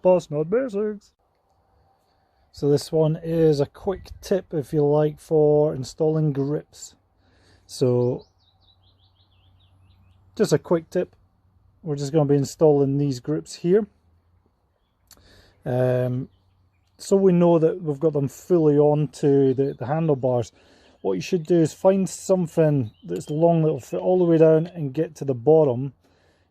Bossnut Basics. So this one is a quick tip, if you like, for installing grips. So just a quick tip. We're just going to be installing these grips here. So we know that we've got them fully onto the handlebars. What you should do is find something that's long that will fit all the way down and get to the bottom,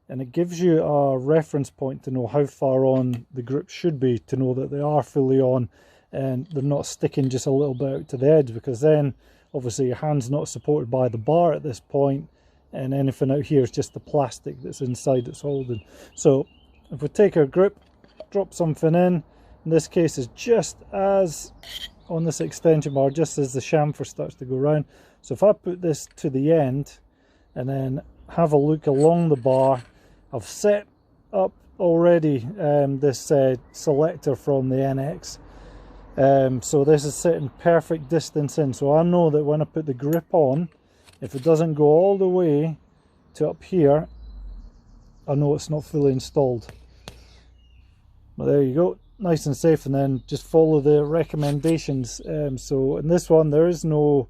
and it gives you a reference point to know how far on the grip should be, to know that they are fully on and they're not sticking just a little bit out to the edge, because then obviously your hand's not supported by the bar at this point, and anything out here is just the plastic that's inside that's holding. So if we take our grip, drop something in this case is just as on this extension bar, just as the chamfer starts to go round. So if I put this to the end and then have a look along the bar, I've set up already this selector from the NX. So this is setting perfect distance in, so I know that when I put the grip on, if it doesn't go all the way to up here, I know it's not fully installed. But there you go, nice and safe, and then just follow the recommendations. So in this one there is no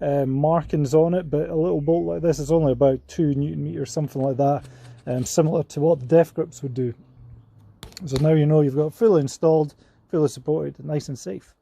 markings on it, but a little bolt like this is only about 2 Newton meters, something like that, similar to what the def grips would do. So now you know you've got fully installed, fully supported, nice and safe.